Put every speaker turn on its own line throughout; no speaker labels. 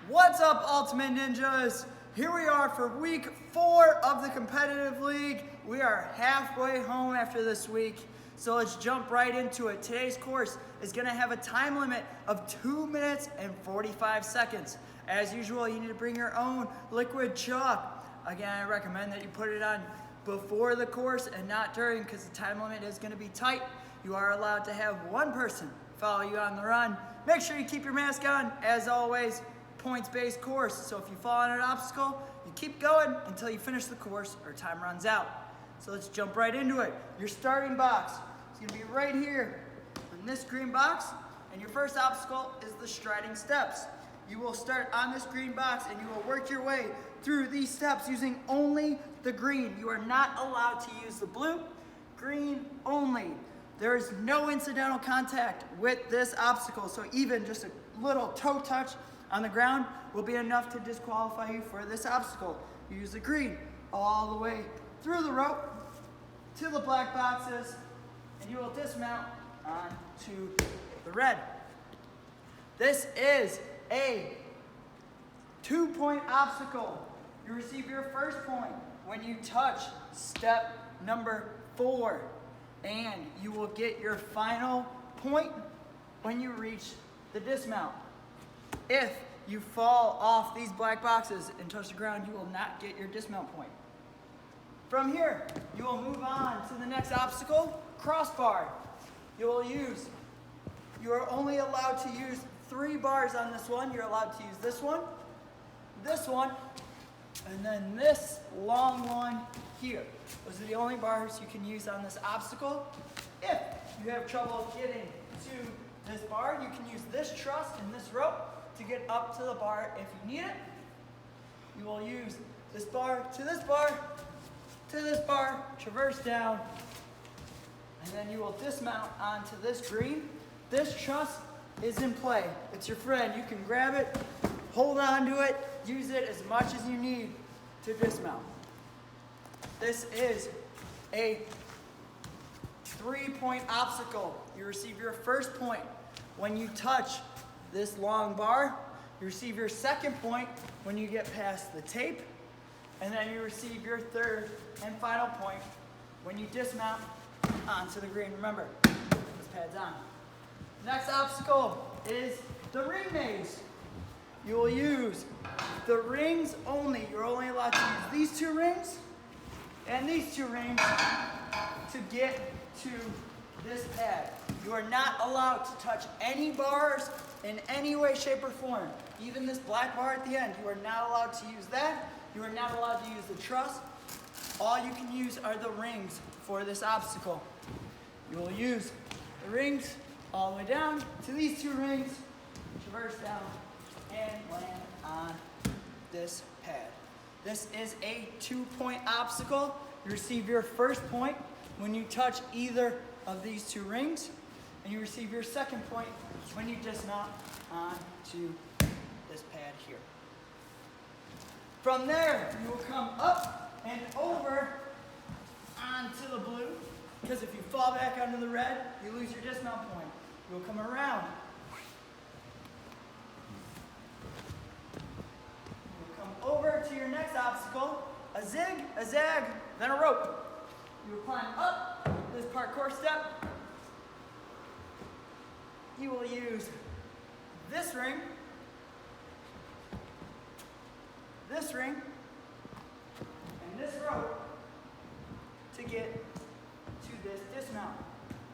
What's up, Ultimate Ninjas? Here we are for week 4 of the competitive league. We are halfway home after this week, so let's jump right into it. Today's course is going to have a time limit of 2 minutes and 45 seconds. As usual, you need to bring your own liquid chalk. Again, I recommend that you put it on before the course and not during, because the time limit is going to be tight. You are allowed to have one person follow you on the run. Make sure you keep your mask on. As always, points-based course, so if you fall on an obstacle, you keep going until you finish the course or time runs out. So let's jump right into it. Your starting box is going to be right here in this green box, and your first obstacle is the striding steps. You will start on this green box and you will work your way through these steps using only the green. You are not allowed to use the blue, green only. There is no incidental contact with this obstacle, so even just a little toe touch on the ground will be enough to disqualify you for this obstacle. You use the green all the way through the rope to the black boxes, and you will dismount onto the red. This is a 2-point obstacle. You receive your first point when you touch step number 4, and you will get your final point when you reach the dismount. If you fall off these black boxes and touch the ground, you will not get your dismount point. From here, you will move on to the next obstacle, crossbar. You are only allowed to use 3 bars on this one. You're allowed to use this one, and then this long one here. Those are the only bars you can use on this obstacle. If you have trouble getting to this bar, you can use this truss and this rope to get up to the bar if you need it. You will use this bar to this bar, to this bar, traverse down, and then you will dismount onto this green. This truss is in play. It's your friend. You can grab it, hold on to it, use it as much as you need to dismount. This is a 3-point obstacle. You receive your first point when you touch this long bar. You receive your second point when you get past the tape, and then you receive your third and final point when you dismount onto the green. Remember, this pad's on. Next obstacle is the ring maze. You will use the rings only. You're only allowed to use these 2 rings and these 2 rings to get to this pad. You are not allowed to touch any bars in any way, shape, or form. Even this black bar at the end, you are not allowed to use that. You are not allowed to use the truss. All you can use are the rings for this obstacle. You will use the rings all the way down to these 2 rings, traverse down, and land on this pad. This is a 2-point obstacle. You receive your first point when you touch either of these 2 rings, and you receive your second point when you dismount onto this pad here. From there, you will come up and over onto the blue, because if you fall back onto the red, you lose your dismount point. You will come around. You will come over to your next obstacle, a zig, a zag, then a rope. You will climb up this parkour step. You will use this ring, and this rope to get to this dismount.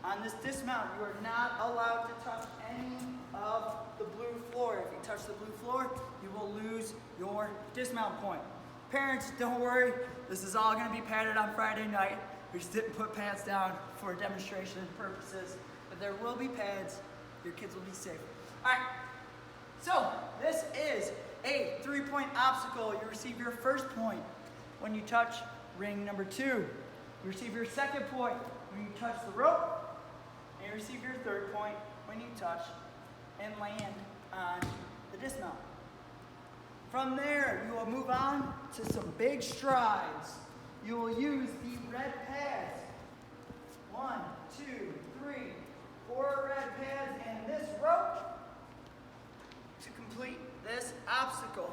On this dismount, you are not allowed to touch any of the blue floor. If you touch the blue floor, you will lose your dismount point. Parents, don't worry. This is all going to be padded on Friday night. We just didn't put pads down for demonstration purposes, but there will be pads. Your kids will be safe. All right, so this is a 3-point obstacle. You receive your first point when you touch ring number 2. You receive your second point when you touch the rope, and you receive your third point when you touch and land on the dismount. From there, you will move on to some big strides. You will use the red pads. 1, 2, 3, 4 red pads and this rope to complete this obstacle.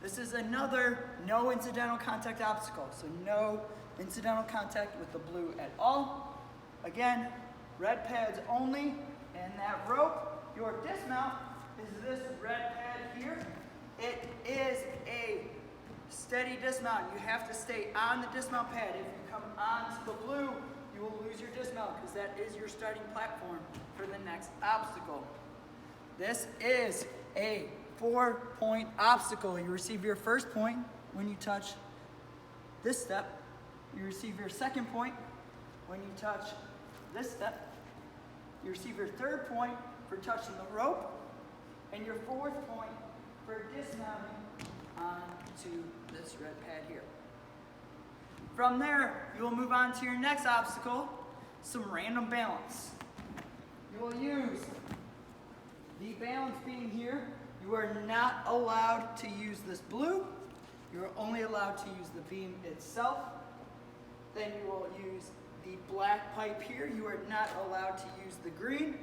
This is another no incidental contact obstacle. So no incidental contact with the blue at all. Again, red pads only. And that rope, your dismount, is this red pad here. It is a steady dismount. You have to stay on the dismount pad. If you come onto the blue, you will lose your dismount because that is your starting platform for the next obstacle. This is a 4-point obstacle. You receive your first point when you touch this step. You receive your second point when you touch this step. You receive your third point for touching the rope, and your fourth point for dismounting onto this red pad here. From there, you will move on to your next obstacle, some random balance. You will use the balance beam here. You are not allowed to use this blue. You are only allowed to use the beam itself. Then you will use the black pipe here. You are not allowed to use the green.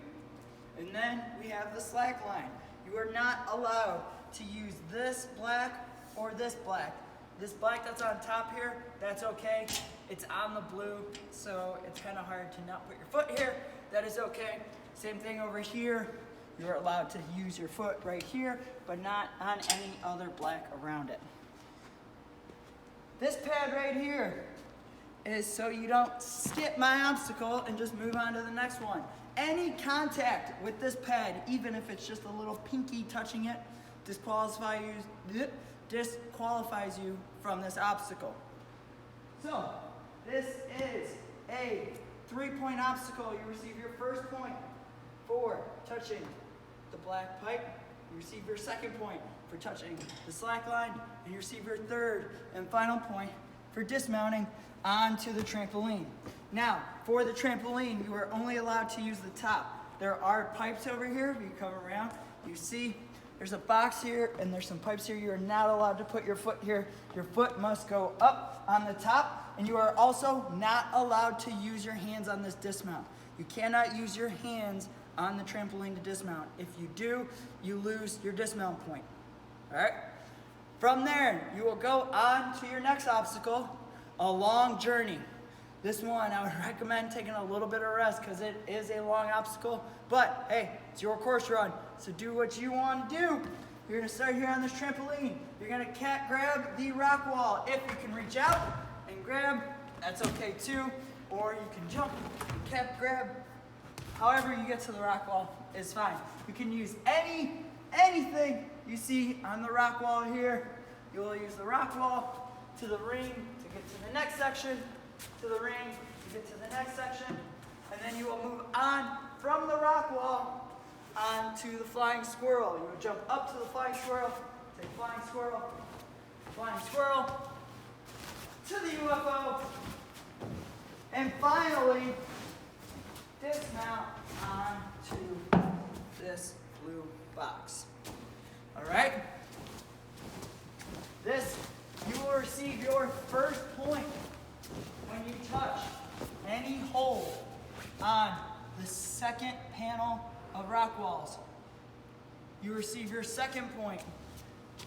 And then we have the slack line. You are not allowed to use this black or this black. This black that's on top here, that's okay. It's on the blue, so it's kind of hard to not put your foot here. That is okay. Same thing over here. You're allowed to use your foot right here, but not on any other black around it. This pad right here is so you don't skip my obstacle and just move on to the next one. Any contact with this pad, even if it's just a little pinky touching it, disqualifies you from this obstacle. So, this is a 3-point obstacle. You receive your first point for touching the black pipe. You receive your second point for touching the slack line, and you receive your third and final point for dismounting onto the trampoline. Now, for the trampoline, you are only allowed to use the top. There are pipes over here. If you come around, you see there's a box here and there's some pipes here. You are not allowed to put your foot here. Your foot must go up on the top, and you are also not allowed to use your hands on this dismount. You cannot use your hands on the trampoline to dismount. If you do, you lose your dismount point. All right? From there, you will go on to your next obstacle, a long journey. This one, I would recommend taking a little bit of rest because it is a long obstacle, but hey, it's your course run, so do what you want to do. You're gonna start here on this trampoline. You're gonna cat grab the rock wall. If you can reach out and grab, that's okay too, or you can jump and cat grab. However you get to the rock wall is fine. You can use anything you see on the rock wall here. You will use the rock wall to the ring to get to the next section, to the ring to get to the next section, and then you will move on from the rock wall onto the flying squirrel. You will jump up to the flying squirrel, say flying squirrel, to the UFO, and finally dismount onto this blue box. All right? This, you will receive your first point when you touch any hole on the second panel of rock walls. You receive your second point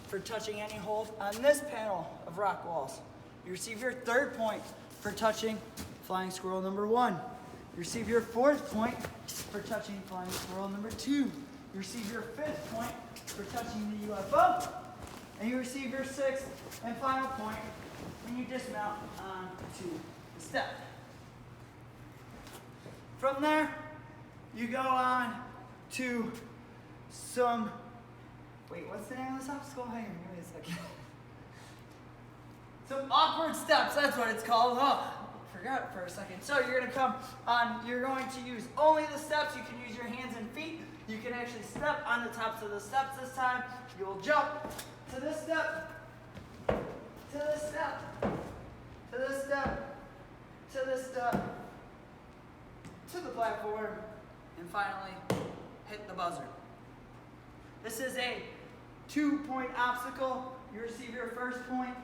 for touching any hole on this panel of rock walls. You receive your third point for touching flying squirrel number 1. You receive your fourth point for touching flying squirrel number 2. You receive your fifth point for touching the UFO. And you receive your sixth and final point when you dismount onto the step. From there, you go on to some, wait, what's the name of this obstacle? Hang on, give me a second. Some awkward steps, that's what it's called. Oh, forgot for a second. So you're gonna come on, you're going to use only the steps. You can use your hands and feet. You can actually step on the tops of the steps this time. You will jump to this step, to this step, to this step, to this step, to the platform, and finally hit the buzzer. This is a 2-point obstacle. You receive your first point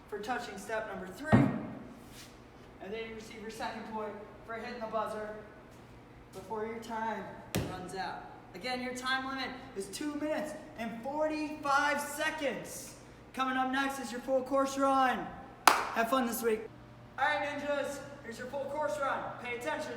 for touching step number 3, and then you receive your second point for hitting the buzzer before your time runs out. Again, your time limit is 2 minutes and 45 seconds. Coming up next is your full course run. Have fun this week. All right, ninjas, here's your full course run. Pay attention.